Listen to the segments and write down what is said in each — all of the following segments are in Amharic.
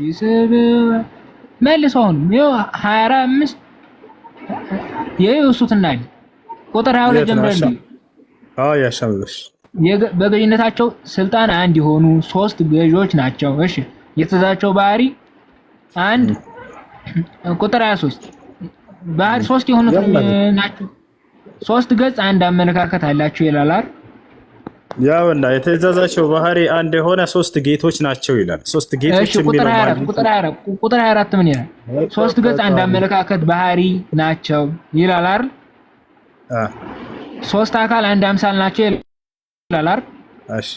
ይስብ መልሶ አሁን ይኸው 25 የዩሱትና ቁጥር 22 ጀምረን ያሻምልሽ በገዥነታቸው ስልጣን አንድ የሆኑ ሶስት ገዢዎች ናቸው። እሺ የተዛቸው ባህሪ አንድ ቁጥር 23 ባህሪ ሶስት የሆኑት ናቸው። ሶስት ገጽ አንድ አመለካከት አላቸው ይላል አይደል? ያውና የተዛዛቸው ባህሪ አንድ የሆነ ሶስት ጌቶች ናቸው ይላል። ሶስት ጌቶች ቁጥር 24 ምን ይላል? ሶስት ገጽ አንድ አመለካከት ባህሪ ናቸው ይላል አይደል? ሶስት አካል አንድ አምሳል ናቸው ይላል አይደል? እሺ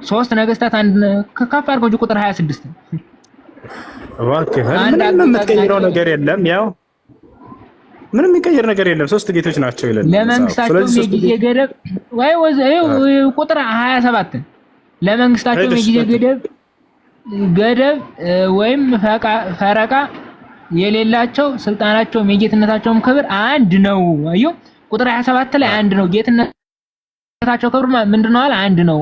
ሶስት ነገስታት አንድ ከፍ አድርገው ቁጥር 26 እባክህ ምንም የምትቀይረው ነገር የለም። ያው ምንም የሚቀየር ነገር የለም። ሶስት ጌቶች ናቸው ይላል። ለመንግስታቸው የጊዜ ገደብ ወይ ቁጥር 27 ለመንግስታቸው የጊዜ ገደብ ወይም ፈረቃ የሌላቸው ስልጣናቸውም የጌትነታቸውም ክብር አንድ ነው። አዩ ቁጥር 27 ላይ አንድ ነው። ጌትነታቸው ክብር ምንድነው አለ? አንድ ነው።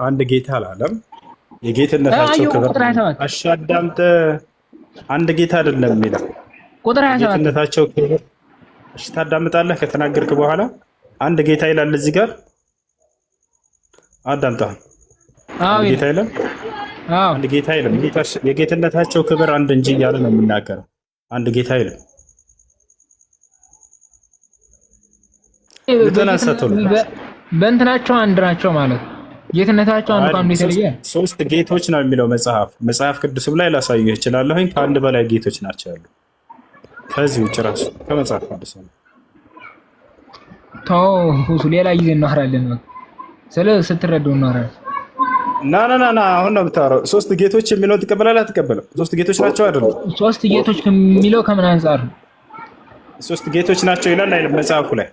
አንድ ጌታ አላለም። የጌትነታቸው ክብር አሻዳምጥ አንድ ጌታ አይደለም የሚለው ቁጥር 27 ጌትነታቸው ክብር። እሺ ታዳምጣለህ? ከተናገርክ በኋላ አንድ ጌታ ይላል እዚህ ጋር አዳምጣ። አንድ ጌታ ይላል። አንድ ጌታ ይላል። የጌትነታቸው ክብር አንድ እንጂ እያለ ነው የሚናገረው። አንድ ጌታ ይላል። በእንትናቸው አንድ ናቸው ማለት ጌትነታቸው አንድ ቋም የተለየ ሶስት ጌቶች ነው የሚለው መጽሐፍ ቅዱስም ላይ ላሳየህ እችላለሁኝ። ከአንድ በላይ ጌቶች ናቸው ያሉ ከዚህ ውጭ ራሱ ከመጽሐፍ ቅዱስ ነው። ሁሱ ሌላ ጊዜ እናወራለን። ስለ ስትረዳው እናወራለን። ና አሁን ነው የምታወራው። ሶስት ጌቶች የሚለውን ትቀበላለህ አትቀበልም? ሶስት ጌቶች ናቸው አይደለም? ሶስት ጌቶች የሚለው ከምን አንፃር ነው? ሶስት ጌቶች ናቸው ይላል አይደል መጽሐፉ ላይ?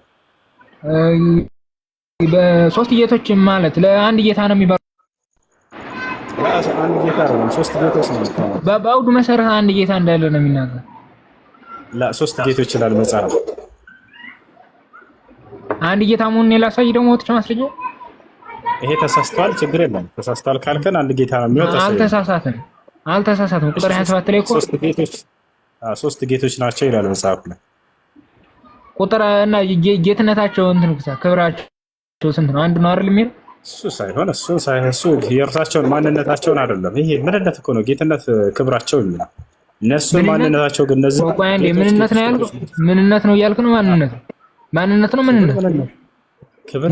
በሶስት ጌቶች ማለት ለአንድ ጌታ ነው የሚባለው። አንድ ጌታ አይደለም፣ ሶስት ጌቶች ነው። በአውዱ መሰረት አንድ ጌታ እንዳለ ነው የሚናገር። ሶስት ጌቶች ይላል መጽሐፍ። አንድ ጌታ መሆኑን ላሳይ ደግሞ ወጥቶ ማስረጃ። ይሄ ተሳስተዋል፣ ችግር የለም። ተሳስተዋል ካልከን አንድ ጌታ ነው የሚወጣው። አልተሳሳተም። ቁጥር 27 ላይ እኮ ሶስት ጌቶች ናቸው ይላል መጽሐፍ ላይ። ቁጥር እና ጌትነታቸው እንትን ክብራቸው ስንት ነው? አንድ ነው አይደል የሚል እሱ ሳይሆን እሱ የእርሳቸውን ማንነታቸውን አይደለም። ይሄ ምንነት እኮ ነው ጌትነት ክብራቸው የሚለው እነሱ ማንነታቸው ግን እነዚህ ምንነት ነው ያልኩት። ምንነት ነው እያልክ ነው? ማንነት ነው ምንነት ክብር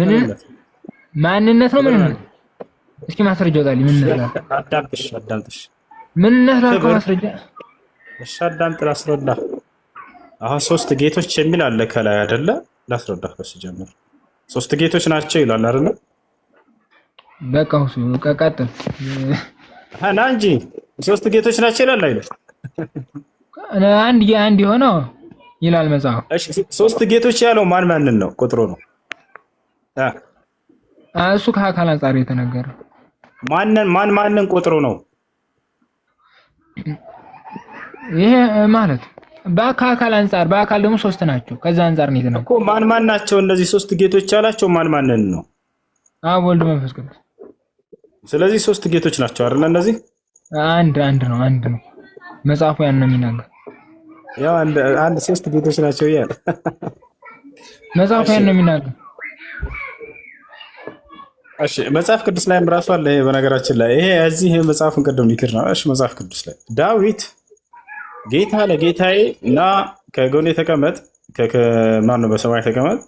ማንነት ነው ምንነት? እስኪ ማስረጃው ጣሊ። ምንነት ነው? አዳምጥሽ ምንነት ነው ማስረጃ። እሺ አዳምጥ ላስረዳ። አሁን ሶስት ጌቶች የሚል አለ ከላይ አይደለ? ላስረዳ በስጀምር ሶስት ጌቶች ናቸው ይላል አይደለ? በቃ ሁሱ ቀጥል እና እንጂ ሶስት ጌቶች ናቸው ይላል አይደል? አንድ የሆነው ይላል መጽሐፍ። እሺ ሶስት ጌቶች ያለው ማንን ነው? ቁጥሩ ነው እሱ ከአካል አንፃር የተነገረ ማንን ቁጥሩ ነው? ይሄ ማለት በአካል አንፃር በአካል ደግሞ ሶስት ናቸው። ከዛ አንፃር ነው የተነገረው እኮ ማን ናቸው እነዚህ ሶስት ጌቶች ያላቸው? ማንን ነው? አብ ወልድ መንፈስ ቅዱስ። ስለዚህ ሶስት ጌቶች ናቸው አይደል? እነዚህ አንድ ነው መጽሐፉ ያን ነው የሚናገር። ያው አንድ ሶስት ጌቶች ናቸው ይላል መጽሐፉ ያን ነው የሚናገር። እሺ መጽሐፍ ቅዱስ ላይም ራሱ አለ። ይሄ በነገራችን ላይ ይሄ እዚህ መጽሐፍን ቀደም ሊክር ነው። እሺ መጽሐፍ ቅዱስ ላይ ዳዊት ጌታ ለጌታዬ እና ከጎኔ ተቀመጥ ማን ነው በሰማይ ተቀመጥ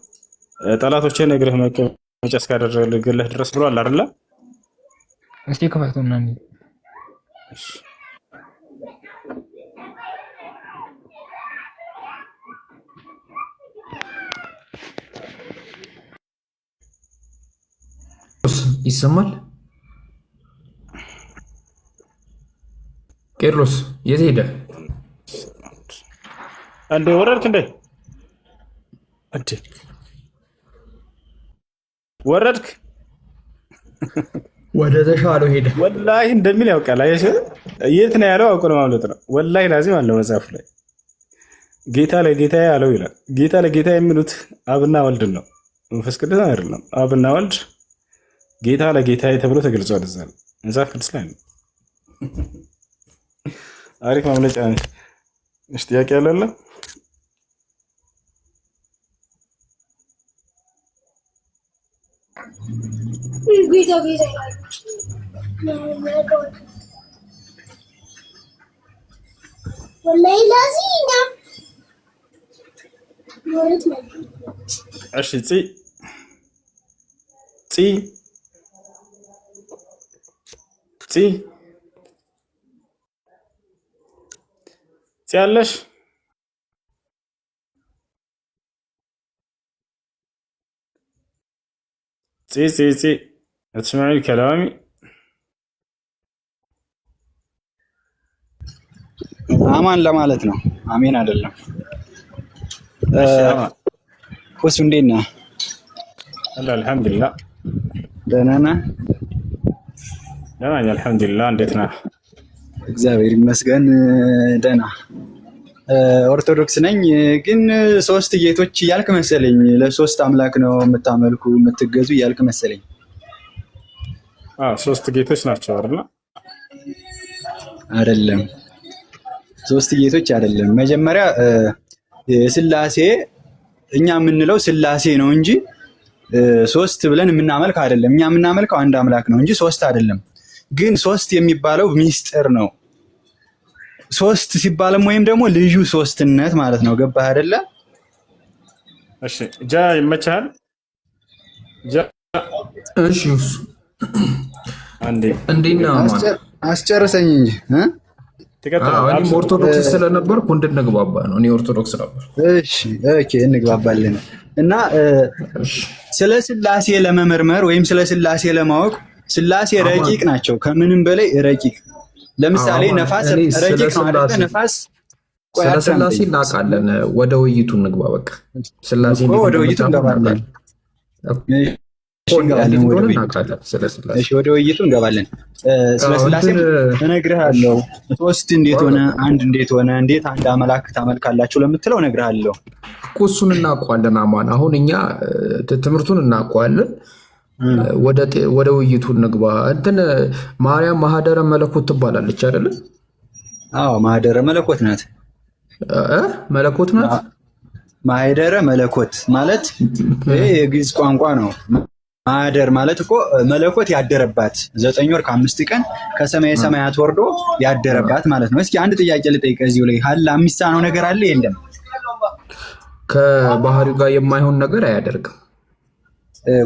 ጠላቶችን እግርህ መቀመጫ እስካደረግልህ ድረስ ብሏል አይደለ? እስቲ ከፈቱና እሺ ይሰማል? ቄርሎስ የት ሄደ? አንዴ ወረድክ እንዴ? ወረድክ? ወደ ተሻለው ሄደ። ወላሂ እንደሚል ያውቃል። አየሽ የት ነው ያለው? አውቆ ነው ማለት ነው። ወላሂ ላዚም አለ መጽሐፉ ላይ ጌታ ለጌታዬ ያለው ይላል። ጌታ ለጌታ የሚሉት አብና ወልድን ነው፣ መንፈስ ቅዱስ አይደለም። አብና ወልድ ጌታ ለጌታዬ ተብሎ ተገልጿል። እዛ መጽሐፍ ቅዱስ ላይ ነው። አሪፍ ማምለጫ ነሽ። እሺ ጥያቄ ያለለ እሺ ፂ ያለሽ ፂ هتسمعي كلامي አማን ለማለት ነው። አሜን አይደለም። እሱ እንዴት ነህ? አልሐምዱሊላህ ደህና ነህ? ደህና ነኝ አልሐምዱሊላህ። እንዴት ነህ? እግዚአብሔር ይመስገን ደህና። ኦርቶዶክስ ነኝ ግን ሶስት ጌቶች እያልክ መሰለኝ። ለሶስት አምላክ ነው የምታመልኩ የምትገዙ እያልክ መሰለኝ። ሶስት ጌቶች ናቸው አይደል? አይደለም፣ ሶስት ጌቶች አይደለም። መጀመሪያ ስላሴ እኛ የምንለው ስላሴ ነው እንጂ ሶስት ብለን የምናመልክ አይደለም። እኛ የምናመልከው አንድ አምላክ ነው እንጂ ሶስት አይደለም። ግን ሶስት የሚባለው ሚስጥር ነው። ሶስት ሲባልም ወይም ደግሞ ልዩ ሶስትነት ማለት ነው። ገባህ አይደለ? እሺ ጃ ይመቻል። ጃ እሺ አንዴ እንዴና አስጨርሰኝ እንጂ እኔም ኦርቶዶክስ ስለነበርኩ እንድንግባባ ነው። እኔ ኦርቶዶክስ ነበር። እሺ ኦኬ እንግባባለን። እና ስለ ስላሴ ለመመርመር ወይም ስለ ስላሴ ለማወቅ ስላሴ ረቂቅ ናቸው፣ ከምንም በላይ ረቂቅ። ለምሳሌ ነፋስ ረቂቅ ነው አይደል? ነፋስ ስለ ስላሴ እናውቃለን። ወደ ውይይቱ እንግባ። በቃ ስላሴ ወደ ውይይቱ እንገባለን። ወደ ውይይቱ እንገባለን። ስለ ስላሴ እነግርሃለሁ። ሶስት እንዴት ሆነ፣ አንድ እንዴት ሆነ፣ እንዴት አንድ አምላክ ታመልካላችሁ ለምትለው እነግርሃለሁ እኮ እሱን እናውቀዋለን። አማን አሁን እኛ ትምህርቱን እናውቀዋለን። ወደ ውይይቱ እንግባ። እንትን ማርያም ማህደረ መለኮት ትባላለች አይደለ? አዎ ማህደረ መለኮት ናት። መለኮት ናት። ማህደረ መለኮት ማለት የግዕዝ ቋንቋ ነው። ማህደር ማለት እኮ መለኮት ያደረባት 9 ወር ከ5 ቀን ከሰማየ ሰማያት ወርዶ ያደረባት ማለት ነው። እስኪ አንድ ጥያቄ ልጠይቅ እዚሁ ላይ ሀላ የሚሳነው ነገር አለ የለም? ከባህሪው ጋር የማይሆን ነገር አያደርግም።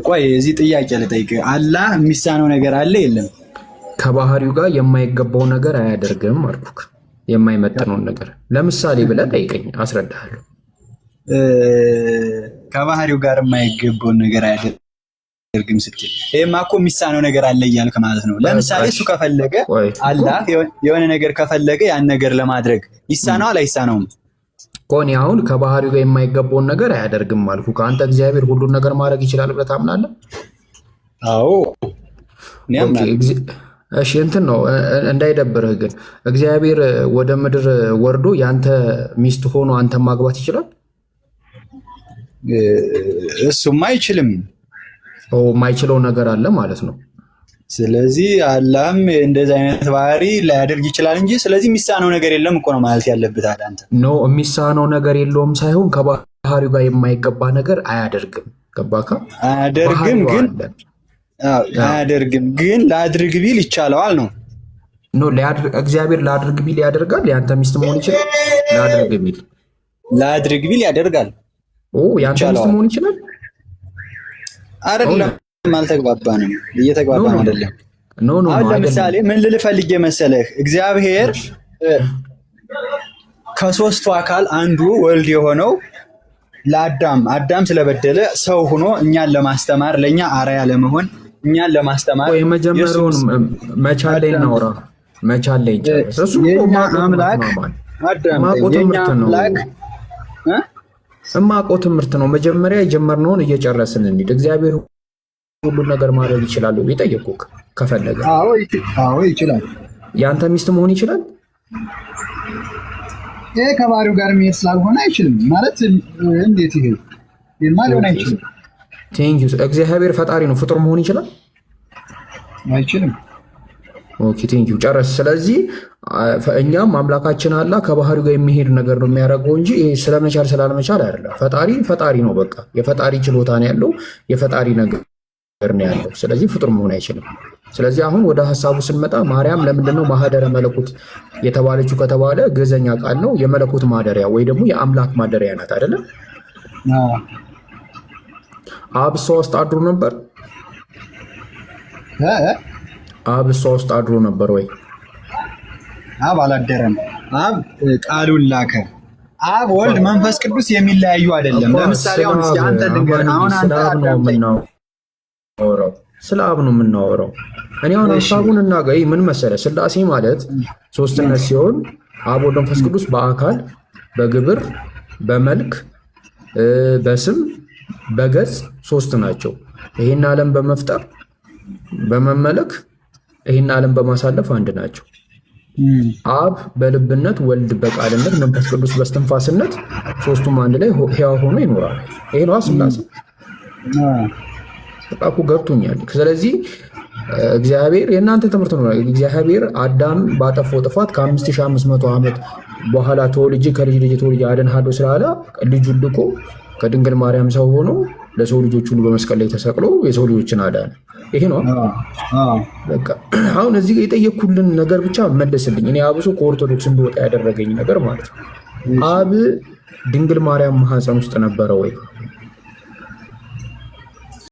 ቆይ እዚህ ጥያቄ ልጠይቅ፣ አላህ የሚሳነው ነገር አለ የለም? ከባህሪው ጋር የማይገባው ነገር አያደርግም አልኩክ። የማይመጥነውን ነገር ለምሳሌ ብለህ ጠይቀኝ፣ አስረዳሃለሁ። ከባህሪው ጋር የማይገባውን ነገር አያደርግም ስትል ይሄማ እኮ የሚሳነው ነገር አለ እያልክ ማለት ነው። ለምሳሌ እሱ ከፈለገ አላህ የሆነ ነገር ከፈለገ ያን ነገር ለማድረግ ይሳነዋል አይሳነውም? ኮኒ አሁን ከባህሪው ጋር የማይገባውን ነገር አያደርግም አልኩ። ከአንተ እግዚአብሔር ሁሉን ነገር ማድረግ ይችላል ብለህ ታምናለህ? አዎ እሺ እንትን ነው እንዳይደብርህ ግን እግዚአብሔር ወደ ምድር ወርዶ ያንተ ሚስት ሆኖ አንተ ማግባት ይችላል? እሱማ አይችልም። ማይችለው ነገር አለ ማለት ነው። ስለዚህ አላህም እንደዚህ አይነት ባህሪ ላያደርግ ይችላል እንጂ ስለዚህ የሚሳነው ነገር የለም እኮ ነው ማለት ያለብህ። አንተ ኖ የሚሳነው ነገር የለውም ሳይሆን ከባህሪው ጋር የማይገባ ነገር አያደርግም። ገባካ? አያደርግም ግን ላድርግ ቢል ይቻለዋል ነው። ኖ እግዚአብሔር ላድርግ ቢል ያደርጋል። ያንተ ሚስት መሆን ይችላል። ላድርግ ቢል ያደርጋል። ያንተ ሚስት መሆን ይችላል አይደለም? አልተግባባንም። እየተግባባን አይደለም። አሁን ለምሳሌ ምን ልል ፈልጌ መሰለህ፣ እግዚአብሔር ከሶስቱ አካል አንዱ ወልድ የሆነው ለአዳም ስለበደለ ሰው ሆኖ እኛን ለማስተማር ለኛ አርአያ ለመሆን እኛን ለማስተማር የመጀመሪያውን መቻል ላይ እናውራ። መቻል ላይ እሱ አምላክ አዳም የኛ አምላክ እማቆ ትምህርት ነው። መጀመሪያ የጀመርነውን እየጨረስን እንሂድ። እግዚአብሔር ሁሉን ነገር ማድረግ ይችላል ቢጠየቁክ ከፈለገ? አዎ ይችላል። ያንተ ሚስት መሆን ይችላል? ይሄ ከባህሪው ጋር የሚሄድ ስላልሆነ አይችልም ማለት እንዴት ይሄ ሊሆን አይችልም። ቴንክ ዩ። እግዚአብሔር ፈጣሪ ነው፣ ፍጡር መሆን ይችላል? አይችልም። ኦኬ ቴንኪው ጨረስ። ስለዚህ እኛም አምላካችን አላህ ከባህሪው ጋር የሚሄድ ነገር ነው የሚያደርገው እንጂ ስለመቻል ስላለመቻል አይደለም። ፈጣሪ ነው። በቃ የፈጣሪ ችሎታ ነው ያለው፣ የፈጣሪ ነገር ነው ያለው። ስለዚህ ፍጡር መሆን አይችልም። ስለዚህ አሁን ወደ ሀሳቡ ስንመጣ ማርያም ለምንድነው ማህደረ መለኮት የተባለችው ከተባለ ግዕዘኛ ቃል ነው። የመለኮት ማደሪያ ወይ ደግሞ የአምላክ ማደሪያ ናት አይደለም? አብ እሷ ውስጥ አድሮ ነበር። አብ እሷ ውስጥ አድሮ ነበር ወይ? አብ አላደረም። አብ ቃሉን ላከ። አብ ወልድ መንፈስ ቅዱስ የሚለያዩ አይደለም። ለምሳሌ አሁን እስኪ አንተ ልንገርህ። አሁን አንተ ስለ አብ ነው የምናወራው። እኔ አሁን ሀሳቡን እናገኝ ምን መሰለህ፣ ስላሴ ማለት ሶስትነት ሲሆን አብ ወልድ መንፈስ ቅዱስ በአካል በግብር በመልክ በስም በገጽ ሶስት ናቸው። ይሄን ዓለም በመፍጠር በመመለክ ይሄን ዓለም በማሳለፍ አንድ ናቸው። አብ በልብነት ወልድ በቃልነት መንፈስ ቅዱስ በስትንፋስነት ሶስቱም አንድ ላይ ሕያው ሆኖ ይኖራል። ይሄ ነው ስላሴ። በቃ ገብቶኛል። ስለዚህ እግዚአብሔር የእናንተ ትምህርት ነው። እግዚአብሔር አዳም ባጠፋው ጥፋት ከ5500 ዓመት በኋላ ተወልጄ ከልጅ ልጅ ተወልጄ አድንሃለሁ ስላለ ልጁን ልኮ ከድንግል ማርያም ሰው ሆኖ ለሰው ልጆች ሁሉ በመስቀል ላይ ተሰቅሎ የሰው ልጆችን አዳነ። ይሄ ነው በቃ። አሁን እዚህ የጠየኩልን ነገር ብቻ መለስልኝ። እኔ አብሶ ከኦርቶዶክስ እንደወጣ ያደረገኝ ነገር ማለት ነው። አብ ድንግል ማርያም ማህፀን ውስጥ ነበረ ወይ?